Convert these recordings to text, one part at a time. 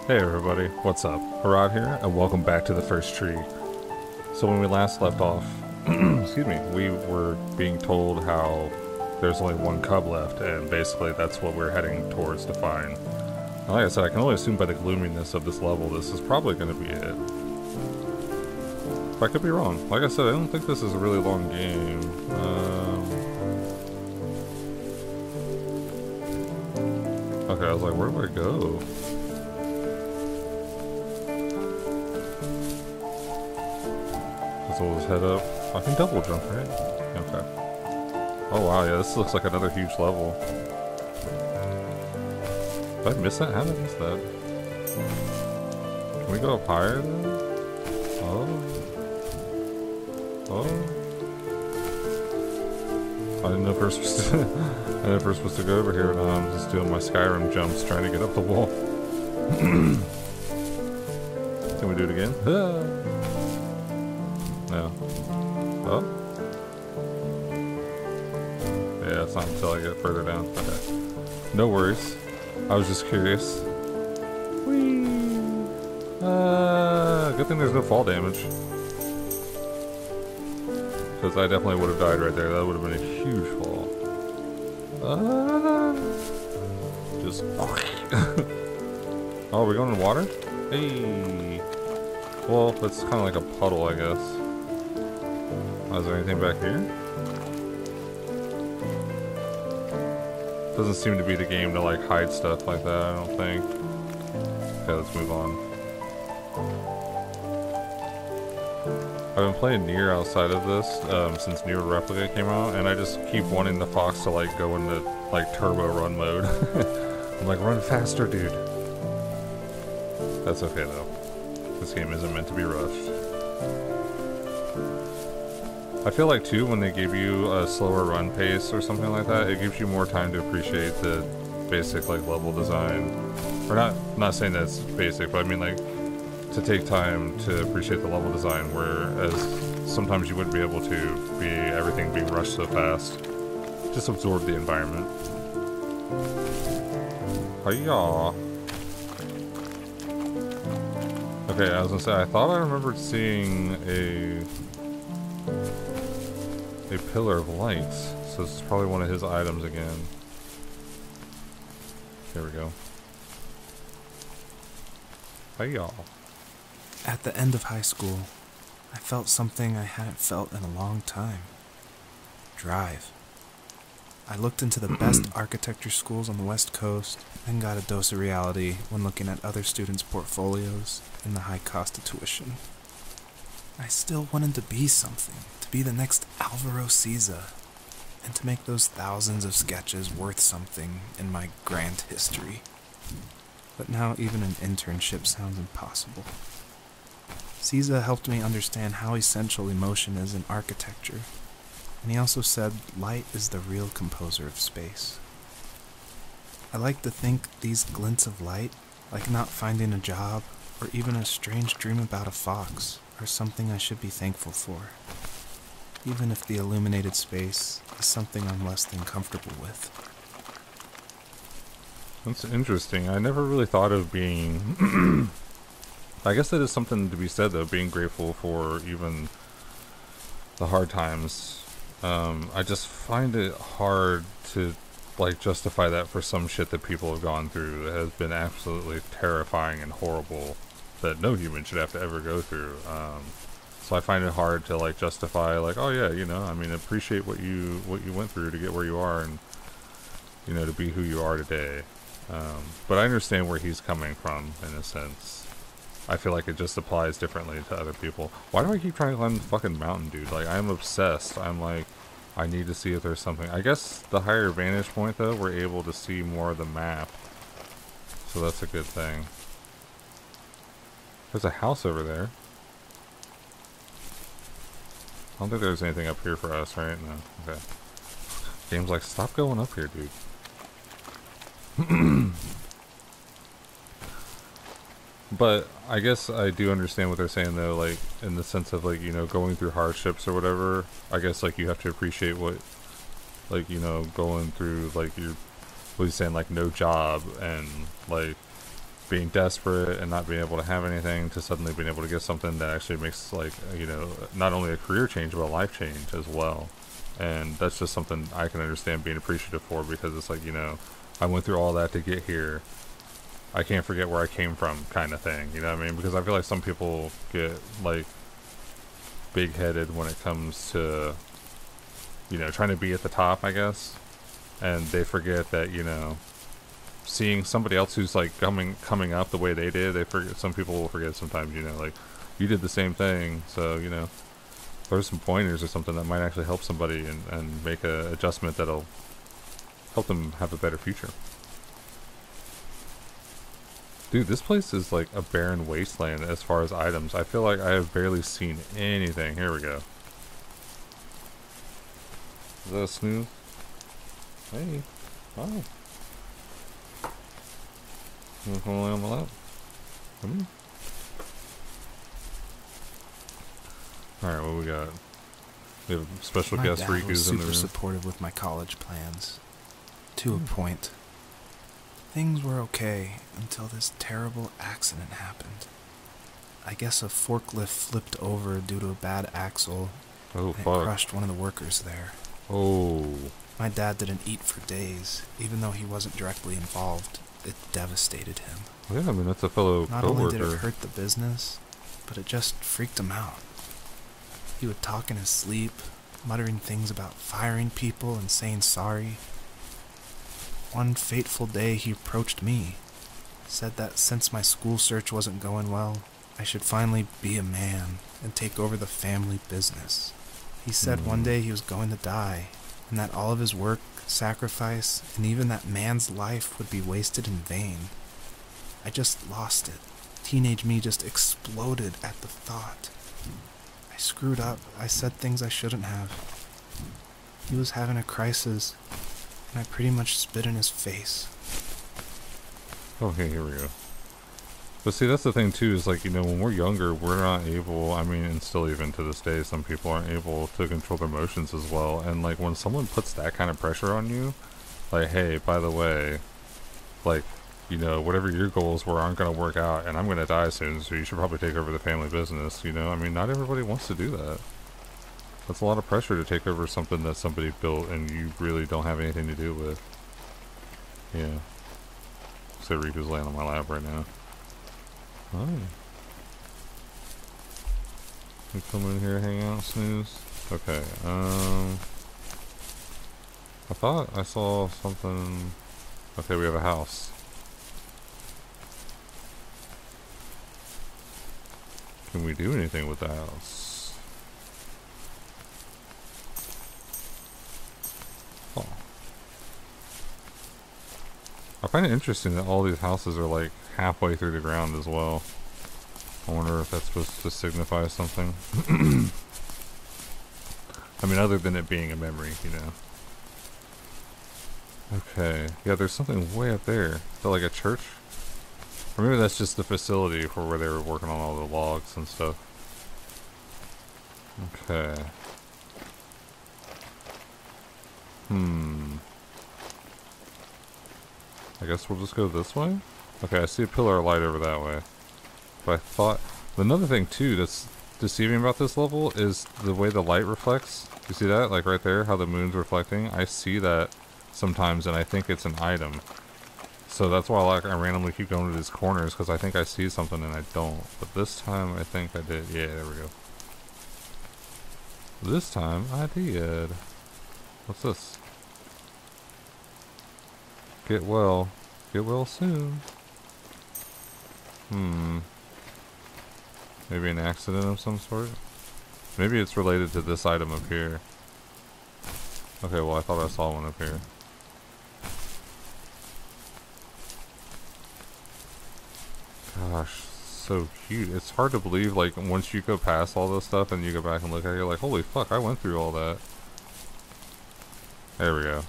Hey everybody, what's up? Horaud here, and welcome back to the first tree. So when we last left off, excuse me, we were being told how there's only one cub left, and basically that's what we're heading towards to find. And like I said, I can only assume by the gloominess of this level, this is probably going to be it. But I could be wrong. Like I said, I don't think this is a really long game. Okay, I was like, where do I go? So let's head up. I can double jump, right? Okay. Oh wow, yeah, this looks like another huge level. Did I miss that? How did I miss that? Can we go up higher then? Oh. Oh. I didn't know if we were supposed to I didn't know if we were supposed to go over here, and I'm just doing my Skyrim jumps trying to get up the wall. Can we do it again? No. Oh? Yeah, it's not until I get further down. Okay. No worries. I was just curious. Whee! Good thing there's no fall damage. Because I definitely would have died right there. That would have been a huge fall. Just... Oh, are we going in water? Hey! Well, it's kind of like a puddle, I guess. Oh, is there anything back here? Doesn't seem to be the game to like hide stuff like that, I don't think. Okay, let's move on. I've been playing Nier outside of this since Nier Replica came out, and I just keep wanting the fox to like go into like turbo run mode. I'm like, run faster, dude. That's okay though. This game isn't meant to be rushed. I feel like too, when they give you a slower run pace or something like that, it gives you more time to appreciate the basic like level design. Or not saying that it's basic, but I mean like to take time to appreciate the level design, whereas sometimes you wouldn't be able to everything being rushed so fast. Just absorb the environment. Hiya. Okay, I was gonna say, I thought I remembered seeing a pillar of lights, so this is probably one of his items again. There we go. Hey y'all. At the end of high school, I felt something I hadn't felt in a long time. Drive. I looked into the best architecture schools on the West Coast, and got a dose of reality when looking at other students' portfolios and the high cost of tuition. I still wanted to be something, to be the next Alvaro Siza, and to make those thousands of sketches worth something in my grand history. But now even an internship sounds impossible. Siza helped me understand how essential emotion is in architecture, and he also said light is the real composer of space. I like to think these glints of light, like not finding a job, or even a strange dream about a fox, are something I should be thankful for, even if the illuminated space is something I'm less than comfortable with. That's interesting. I never really thought of being... I guess that is something to be said, though, being grateful for even the hard times. I just find it hard to, like, justify that for some shit that people have gone through that has been absolutely terrifying and horrible, that no human should have to ever go through. So I find it hard to like justify like, oh yeah, you know, I mean, appreciate what you went through to get where you are, and you know, to be who you are today. But I understand where he's coming from in a sense. I feel like it just applies differently to other people. Why do I keep trying to climb the fucking mountain, dude? Like, I'm obsessed. I'm like, I need to see if there's something. I guess the higher vantage point though, we're able to see more of the map, so that's a good thing. There's a house over there. I don't think there's anything up here for us, right? No. Okay. Game's like, stop going up here, dude. But I guess I do understand what they're saying though, like in the sense of like, you know, going through hardships or whatever. I guess like you have to appreciate what, like, you know, going through like your, what he's saying, like no job and like being desperate and not being able to have anything to suddenly being able to get something that actually makes, like, you know, not only a career change but a life change as well. And that's just something I can understand being appreciative for, because it's like, you know, I went through all that to get here. I can't forget where I came from, kind of thing, you know what I mean? Because I feel like some people get, like, big-headed when it comes to, you know, trying to be at the top, I guess, and they forget that, you know, seeing somebody else who's like coming up the way they did, they forget. Some people will forget sometimes, you know, like, you did the same thing, so, you know, there's some pointers or something that might actually help somebody and make a adjustment that'll help them have a better future. Dude, this place is like a barren wasteland as far as items. I feel like I have barely seen anything. Here we go. Is that a snooze? Hey. Oh. You want to come lay on the lap? Come here. Alright, what we got? We have a special guest Riku's in the room. My dad was super supportive with my college plans. To a point. Things were okay until this terrible accident happened. I guess a forklift flipped over due to a bad axle. Oh, and fuck. It crushed one of the workers there. Oh. My dad didn't eat for days, even though he wasn't directly involved. It devastated him. Yeah, I mean, that's a fellow Not coworker. only did it hurt the business, but it just freaked him out. He would talk in his sleep, muttering things about firing people and saying sorry. One fateful day he approached me, said that since my school search wasn't going well, I should finally be a man and take over the family business. He said one day he was going to die, and that all of his work, sacrifice, and even that man's life would be wasted in vain. I just lost it. Teenage me just exploded at the thought. I screwed up. I said things I shouldn't have. He was having a crisis, and I pretty much spit in his face. Okay, here we go. But see, that's the thing too, is like, you know, when we're younger, we're not able, I mean, and still even to this day, some people aren't able to control their emotions as well. And like, when someone puts that kind of pressure on you, like, hey, by the way, like, you know, whatever your goals were aren't going to work out, and I'm going to die soon, so you should probably take over the family business, you know? I mean, not everybody wants to do that. That's a lot of pressure to take over something that somebody built and you really don't have anything to do with. Yeah. So Riku's laying on my lap right now. Hi. You come in here, hang out, snooze? Okay, I thought I saw something. Okay, we have a house. Can we do anything with the house? Oh. I find it interesting that all these houses are like halfway through the ground as well. I wonder if that's supposed to signify something. I mean, other than it being a memory, you know. Okay. Yeah, there's something way up there. Is that like a church? Or maybe that's just the facility for where they were working on all the logs and stuff. Okay. I guess we'll just go this way? Okay, I see a pillar of light over that way. But I thought... Another thing, too, that's deceiving about this level is the way the light reflects. You see that? Like right there, how the moon's reflecting? I see that sometimes, and I think it's an item. So that's why like, I randomly keep going to these corners, because I think I see something and I don't. But this time, I think I did. Yeah, there we go. This time, I did. What's this? Get well. Get well soon. Maybe an accident of some sort? Maybe it's related to this item up here. Okay, well I thought I saw one up here. Gosh, so cute. It's hard to believe, like, once you go past all this stuff and you go back and look at it, you're like, holy fuck, I went through all that. There we go.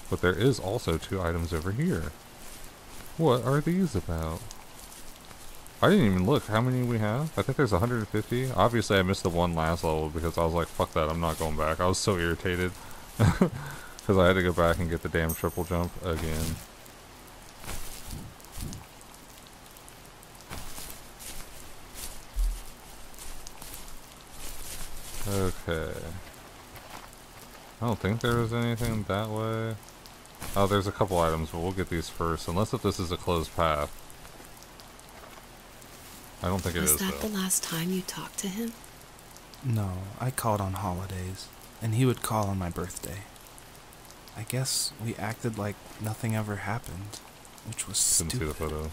But there is also 2 items over here. What are these about? I didn't even look how many we have. I think there's 150. Obviously I missed the one last level because I was like, fuck that, I'm not going back. I was so irritated. Because I had to go back and get the damn triple jump again. Okay. I don't think there was anything that way. Oh, there's a couple items, but we'll get these first. Unless if this is a closed path. I don't think it is, though. Was that the last time you talked to him? No, I called on holidays, and he would call on my birthday. I guess we acted like nothing ever happened, which was stupid. Didn't see the photo.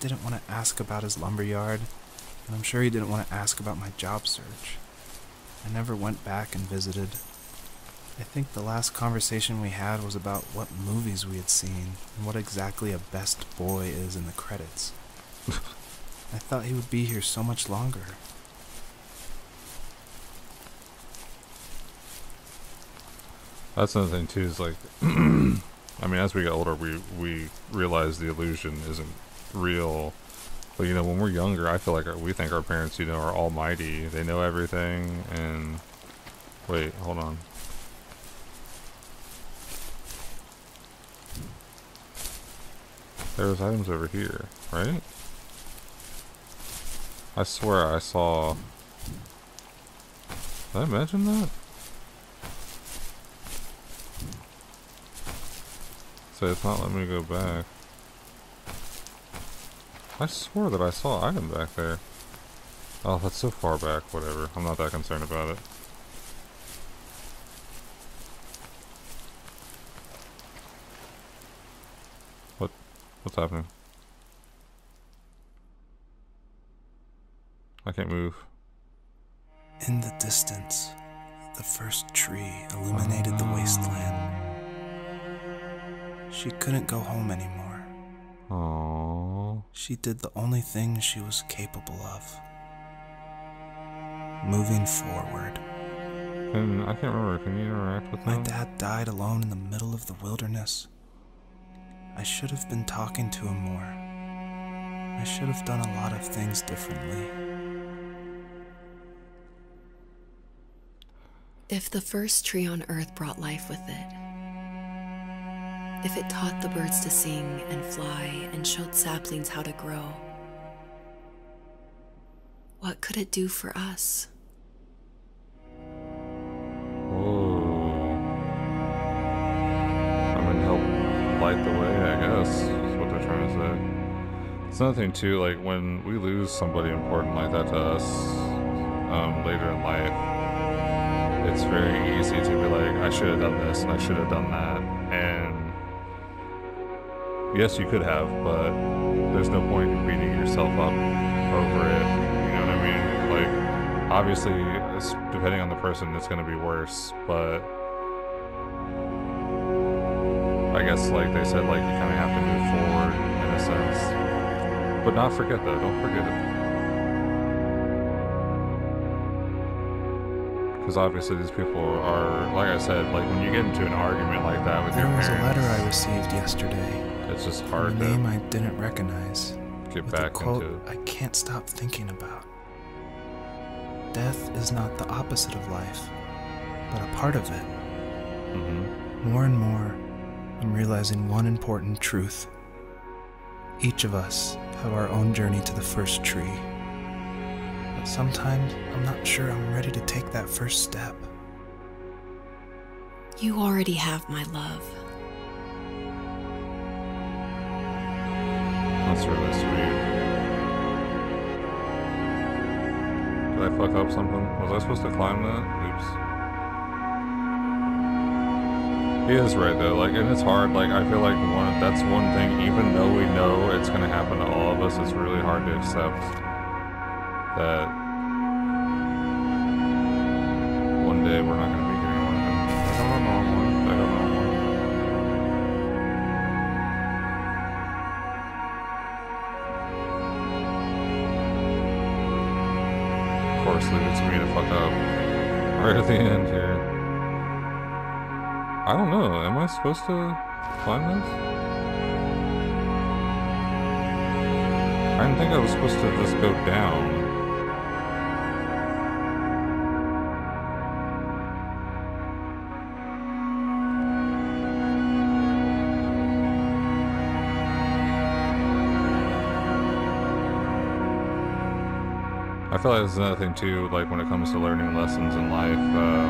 Didn't want to ask about his lumberyard, and I'm sure he didn't want to ask about my job search. I never went back and visited. I think the last conversation we had was about what movies we had seen and what exactly a best boy is in the credits. I thought he would be here so much longer. That's another thing too, is like, I mean, as we get older, we realize the illusion isn't real. But, you know, when we're younger, I feel like we think our parents, you know, are almighty. They know everything, and... Wait, hold on. There's items over here, right? I swear I saw... Did I mention that? So it's not letting me go back. I swore that I saw an item back there. Oh, that's so far back, whatever. I'm not that concerned about it. What's happening? I can't move. In the distance, the first tree illuminated the wasteland. She couldn't go home anymore. Aww. She did the only thing she was capable of. Moving forward. I can't remember. Can you interact with My them? dad died alone in the middle of the wilderness. I should have been talking to him more. I should have done a lot of things differently. If the first tree on Earth brought life with it, if it taught the birds to sing and fly and showed saplings how to grow, what could it do for us? Whoa. I mean, help light the way, I guess, is what they're trying to say. It's another thing, too, like, when we lose somebody important like that to us, later in life, it's very easy to be like, I should have done this and I should have done that, and yes, you could have, but there's no point in beating yourself up over it, you know what I mean? Like, obviously, depending on the person, it's going to be worse, but I guess, like they said, like, you kind of have to move forward, in a sense. But not forget, though. Don't forget it. Because obviously these people are, like I said, like, when you get into an argument like that with your parents... There was a letter I received yesterday. It's just hard a name to I didn't recognize. get with back a quote into it. I can't stop thinking about. Death is not the opposite of life, but a part of it. Mm-hmm. More and more, I'm realizing one important truth. Each of us have our own journey to the first tree. But sometimes I'm not sure I'm ready to take that first step. You already have my love. That's really sweet. Did I fuck up something? Was I supposed to climb that? Oops. He is right though, like, and it's hard, like, I feel like that's one thing, even though we know it's gonna happen to all of us, it's really hard to accept that one day we're not gonna meet anyone. I don't know one. I don't know one. Of course, leave it to me to fuck up right at the end here. I don't know, am I supposed to climb this? I didn't think I was supposed to just go down. I I feel like there's another thing too, like when it comes to learning lessons in life, no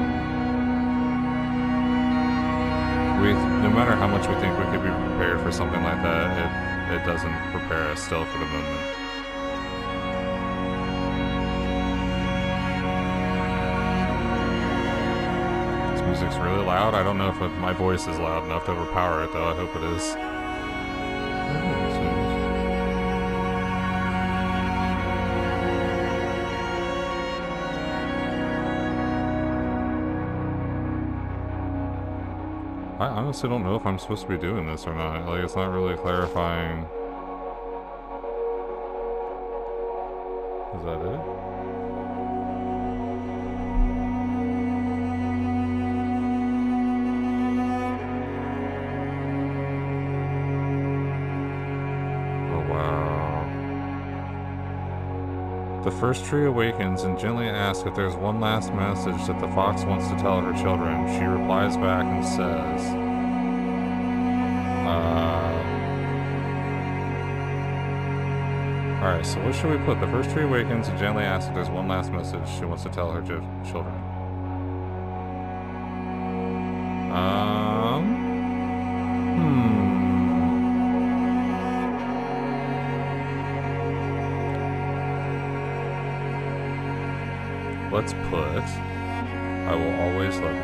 matter how much we think we could be prepared for something like that, it doesn't prepare us still for the moment. This music's really loud. I don't know if my voice is loud enough to overpower it, though. I hope it is. I honestly don't know if I'm supposed to be doing this or not. Like, it's not really clarifying. Is that it? Oh, wow. The first tree awakens and gently asks if there's one last message that the fox wants to tell her children. She replies back and says, alright, so what should we put? The first tree awakens and gently asks if there's one last message she wants to tell her children. Let's put, I will always love you.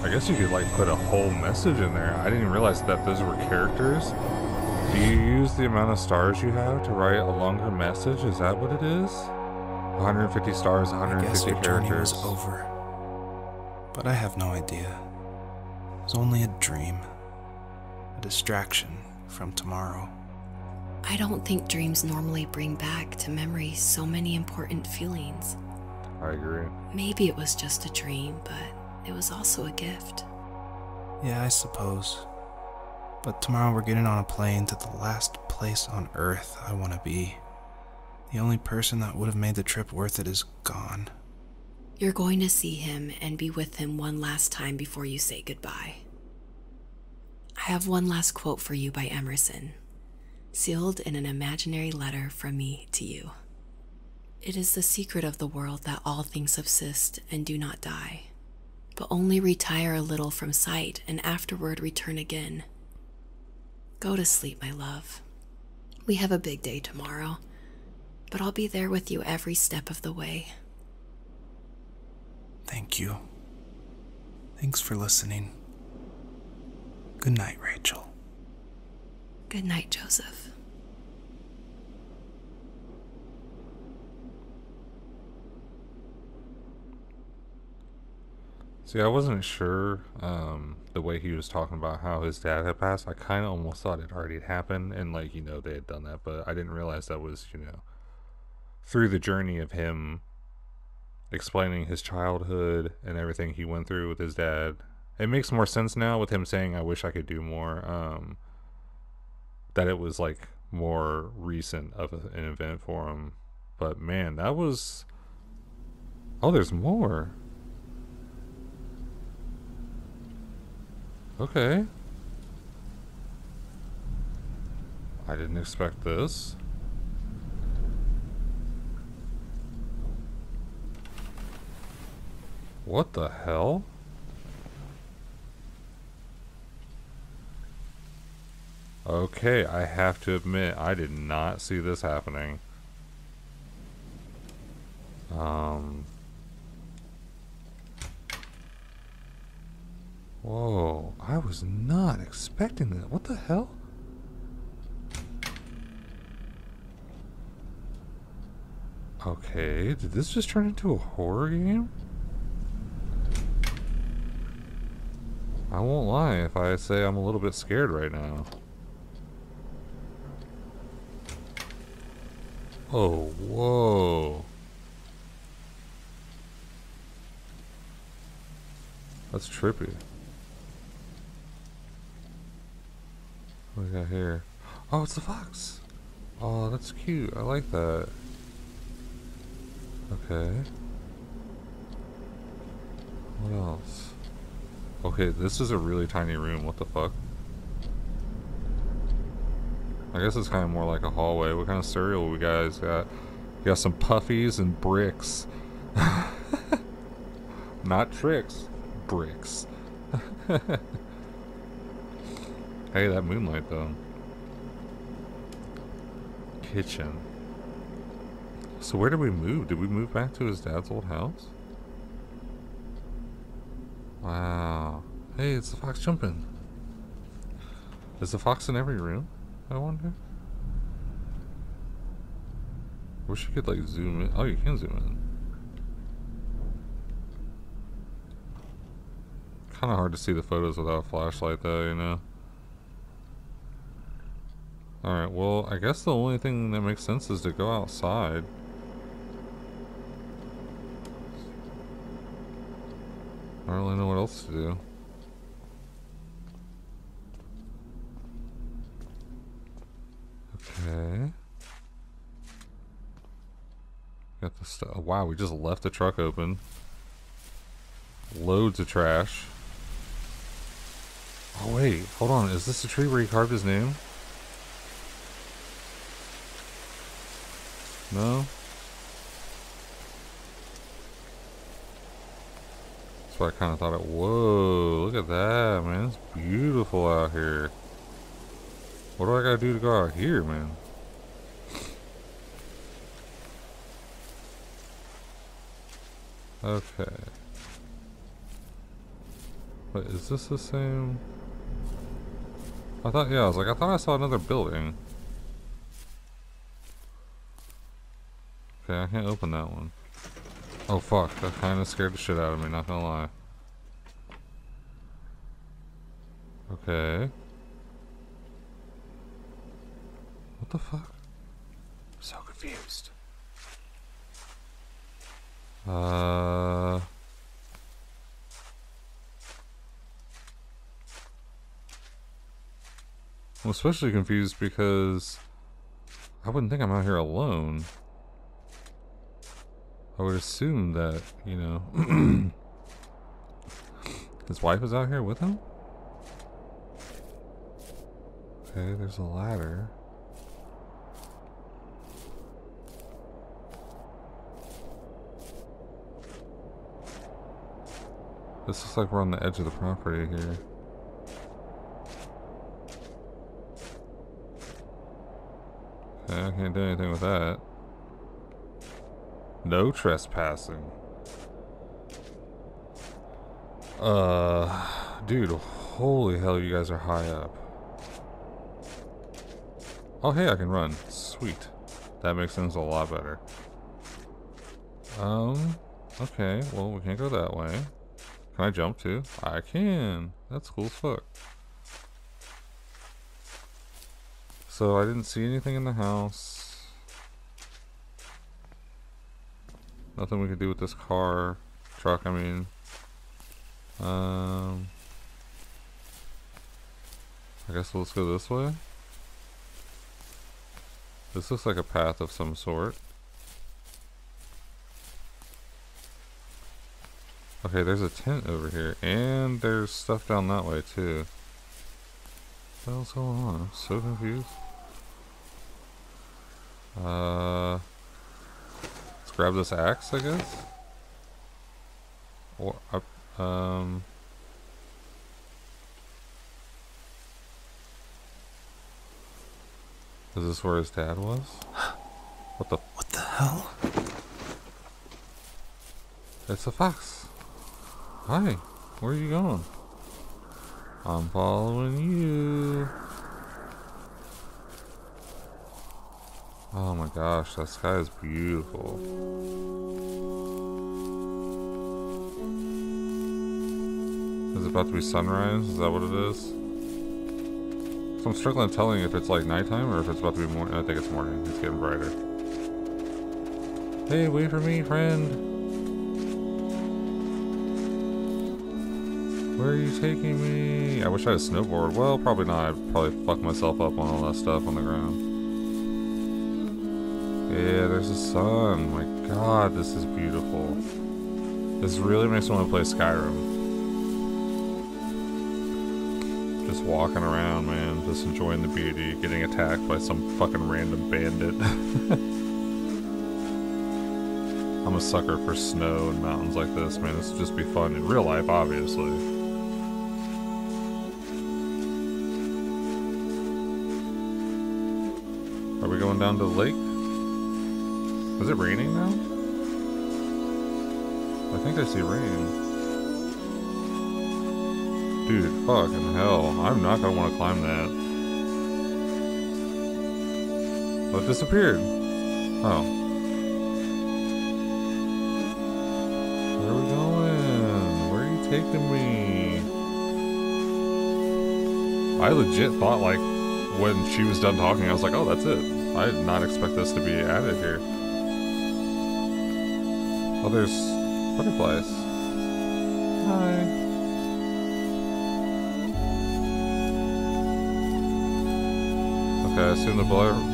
I guess you could like put a whole message in there. I didn't realize that those were characters. Do you use the amount of stars you have to write a longer message? Is that what it is? 150 stars, 150 I guess your characters. journey was over. But I have no idea. It was only a dream. A distraction from tomorrow. I don't think dreams normally bring back to memory so many important feelings. I agree. Maybe it was just a dream, but it was also a gift. Yeah, I suppose. But tomorrow we're getting on a plane to the last place on Earth I want to be. The only person that would have made the trip worth it is gone. You're going to see him and be with him one last time before you say goodbye. I have one last quote for you by Emerson, sealed in an imaginary letter from me to you. It is the secret of the world that all things subsist and do not die, but only retire a little from sight and afterward return again. Go to sleep, my love. We have a big day tomorrow, but I'll be there with you every step of the way. Thank you. Thanks for listening. Good night, Rachel. Good night, Joseph. See, I wasn't sure the way he was talking about how his dad had passed. I kind of almost thought it already had happened and, like, they had done that. But I didn't realize that was, through the journey of him explaining his childhood and everything he went through with his dad. It makes more sense now with him saying, I wish I could do more. That it was, like, more recent of an event for him. But, man, that was... Oh, there's more. Okay. I didn't expect this. What the hell? Okay, I have to admit, I did not see this happening. Whoa, I was not expecting that. What the hell? Okay, did this just turn into a horror game? I won't lie if I say I'm a little bit scared right now. Oh, whoa. That's trippy. What do we got here? Oh, it's the fox. Oh, that's cute. I like that. Okay. What else? Okay, this is a really tiny room. What the fuck? I guess it's kind of more like a hallway. What kind of cereal we guys got? We got some puffies and bricks. Not tricks. Bricks. Hey, that moonlight though. Kitchen. So where did we move? Did we move back to his dad's old house? Wow. Hey, it's the fox jumping. Is the fox in every room? I wonder. Wish you could like zoom in. Oh, you can zoom in. Kind of hard to see the photos without a flashlight though, you know? Alright, well, I guess the only thing that makes sense is to go outside. I don't really know what else to do. Okay. Got the stuff. Wow, we just left the truck open. Loads of trash. Oh wait, hold on. Is this the tree where he carved his name? No? That's what I kind of thought it. Whoa, look at that, man. It's beautiful out here. What do I gotta do to go out here, man? Okay. But is this the same? I thought, yeah, I was like, I thought I saw another building. Okay, I can't open that one. Oh fuck, that kind of scared the shit out of me, not gonna lie. Okay. What the fuck? I'm so confused. I'm especially confused because I wouldn't think I'm out here alone. I would assume that, you know, his wife is out here with him? Okay, there's a ladder. This looks like we're on the edge of the property here. Okay, I can't do anything with that. No trespassing. Dude, holy hell, you guys are high up. Oh, hey, I can run. Sweet. That makes things a lot better. Okay, well, we can't go that way. Can I jump too? I can. That's cool as fuck. So I didn't see anything in the house. Nothing we could do with this truck, I mean. I guess let's go this way. This looks like a path of some sort. Okay, there's a tent over here, and there's stuff down that way too. What the hell's going on? I'm so confused. Let's grab this axe, I guess. Or is this where his dad was? What the hell? It's a fox. Hi, where are you going? I'm following you. Oh my gosh, that sky is beautiful. Is it about to be sunrise? Is that what it is? So I'm struggling telling if it's like nighttime or if it's about to be morning. I think it's morning. It's getting brighter. Hey, wait for me, friend. Where are you taking me? I wish I had a snowboard. Well, probably not. I'd probably fuck myself up on all that stuff on the ground. Yeah, there's the sun. My god, this is beautiful. This really makes me want to play Skyrim. Just walking around, man. Just enjoying the beauty. Getting attacked by some fucking random bandit. I'm a sucker for snow and mountains like this, man. This would just be fun in real life, obviously. Are we going down to the lake? Is it raining now? I think I see rain. Dude, fucking hell. I'm not gonna want to climb that. Oh, it disappeared. Oh. Where are we going? Where are you taking me? I legit thought, like, when she was done talking, I was like, oh, that's it. I did not expect this to be added here. Oh, there's butterflies. Hi. Okay, I assume the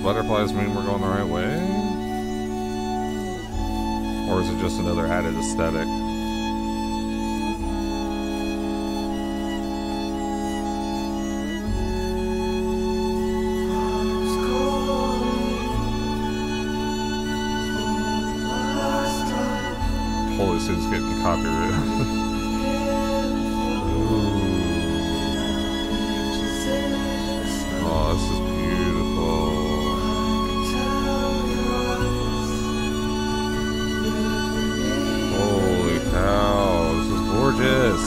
butterflies mean we're going the right way? Or is it just another added aesthetic? Holy shit, it's getting copyrighted. Oh, this is beautiful. Holy cow, this is gorgeous.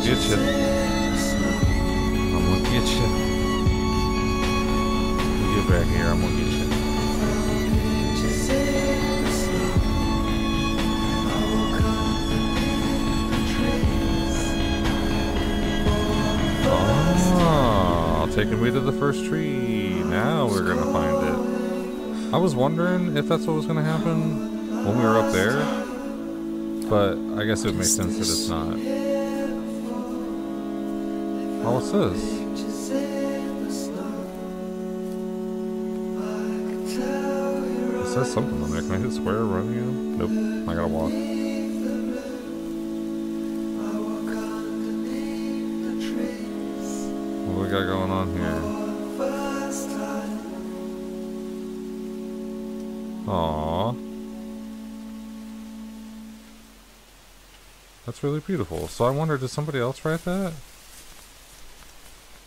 Get you. I'm gonna get you. Get back here, I'm gonna get you. Oh, taking me to the first tree. Now we're gonna find it. I was wondering if that's what was gonna happen when we were up there, but I guess it would make sense that it's not. Oh, what's this? It says something on there. Can I hit square, run you? Nope. I gotta walk. What do we got going on here? Aww. That's really beautiful. So I wonder, did somebody else write that?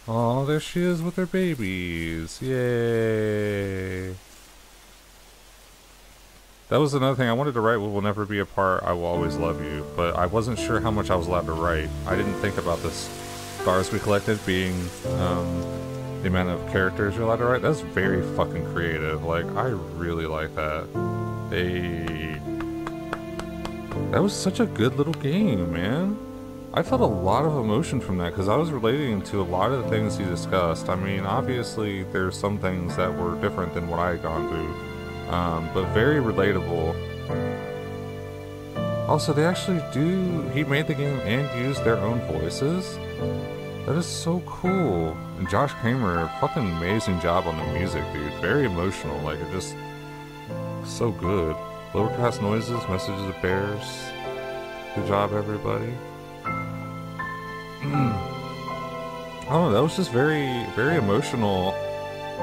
Oh, there she is with her babies. Yay. That was another thing I wanted to write. We will never be apart. I will always love you. But I wasn't sure how much I was allowed to write. I didn't think about this stars we collected being the amount of characters you're allowed to write. That's very fucking creative. Like, I really like that. That was such a good little game, man. I felt a lot of emotion from that because I was relating to a lot of the things he discussed. I mean, obviously, there's some things that were different than what I had gone through, but very relatable. Also, they actually he made the game and used their own voices. That is so cool. And Josh Kramer, fucking amazing job on the music, dude. Very emotional, like, it just, so good. Lowercast noises, messages of bears. Good job, everybody. I don't know, that was just very, very emotional,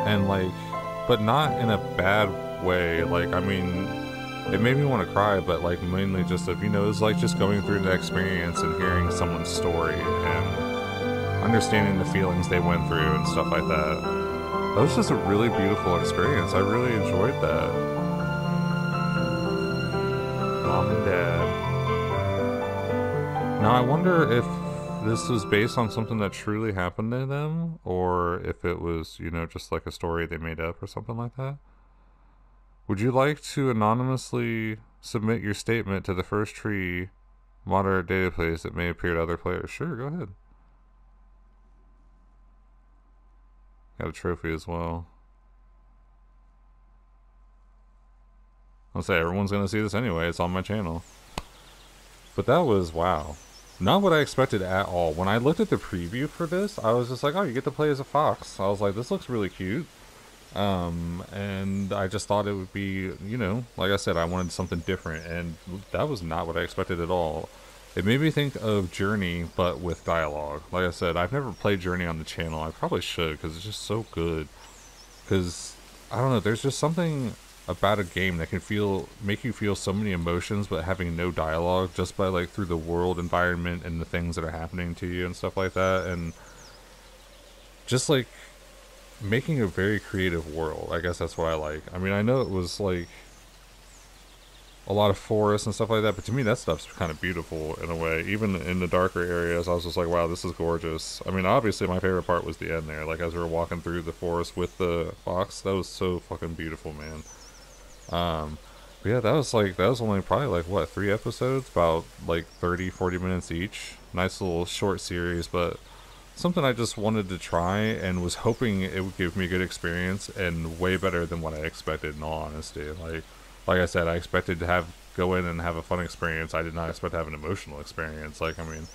and like, but not in a bad way. Like, I mean, it made me want to cry, but like mainly just of, you know, it was like just going through the experience and hearing someone's story and understanding the feelings they went through and stuff like that. That was just a really beautiful experience. I really enjoyed that. Mom and Dad. Now I wonder if this was based on something that truly happened to them, or if it was, you know, just like a story they made up or something like that. Would you like to anonymously submit your statement to the first tree moderate database that may appear to other players. Sure, go ahead. Got a trophy as well. I'll say everyone's gonna see this anyway. It's on my channel. But that was, wow. Not what I expected at all. When I looked at the preview for this, I was just like, oh, you get to play as a fox. I was like, this looks really cute. And I just thought it would be, you know, like I said, I wanted something different, and that was not what I expected at all. It made me think of Journey, but with dialogue. Like I said, I've never played Journey on the channel. I probably should, because it's just so good. Because, I don't know, there's just something about a game that can make you feel so many emotions, but having no dialogue, just by, like, through the world environment and the things that are happening to you and stuff like that. And just, like, making a very creative world. I guess that's what I like. I mean, I know it was like a lot of forests and stuff like that, but to me that stuff's kind of beautiful in a way. Even in the darker areas, I was just like, wow, this is gorgeous. I mean, obviously my favorite part was the end there, like as we were walking through the forest with the fox. That was so fucking beautiful, man. But yeah, that was only probably like, what, 3 episodes, about like 30-40 minutes each. Nice little short series, but something I just wanted to try and was hoping it would give me a good experience, and way better than what I expected, in all honesty. Like I said, I expected to go in and have a fun experience. I did not expect to have an emotional experience. Like, I mean,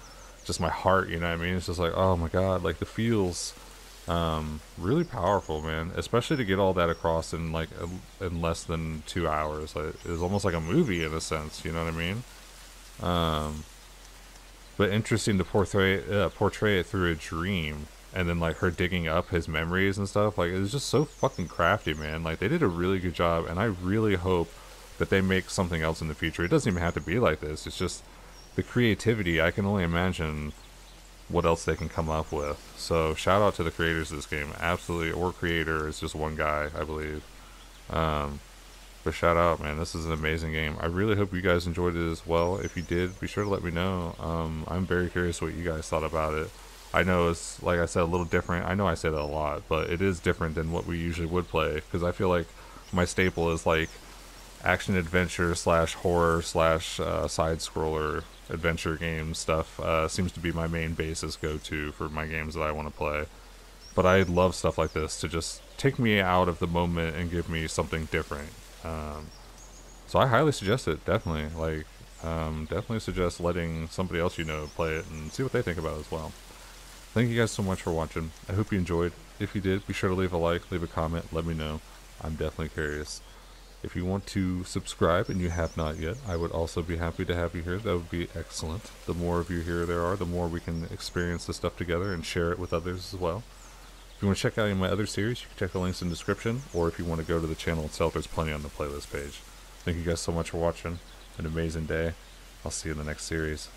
just my heart, you know what I mean? It's just like, oh my god, like the feels, really powerful, man. Especially to get all that across in like in less than 2 hours. Like, it was almost like a movie in a sense, you know what I mean? But interesting to portray it through a dream, and then like her digging up his memories and stuff. Like, it was just so fucking crafty, man. Like, they did a really good job, and I really hope that they make something else in the future. It doesn't even have to be like this. It's just the creativity. I can only imagine what else they can come up with. So shout out to the creators of this game. Absolutely, or creator is just one guy, I believe. But shout out, man. This is an amazing game. I really hope you guys enjoyed it as well. If you did, be sure to let me know. I'm very curious what you guys thought about it. I know it's, like I said, a little different. I know I say that a lot, but it is different than what we usually would play, because I feel like my staple is like action adventure / horror / side scroller adventure game stuff. Seems to be my main basis go-to for my games that I want to play. But I love stuff like this to just take me out of the moment and give me something different. So I highly suggest it. Definitely, like, definitely suggest letting somebody else you know play it and see what they think about it as well. Thank you guys so much for watching. I hope you enjoyed. If you did, be sure to leave a like, leave a comment, let me know. I'm definitely curious. If you want to subscribe and you have not yet, I would also be happy to have you here. That would be excellent. The more of you here there are, the more we can experience this stuff together and share it with others as well. If you want to check out any of my other series, you can check the links in the description, or if you want to go to the channel itself, there's plenty on the playlist page. Thank you guys so much for watching. An amazing day. I'll see you in the next series.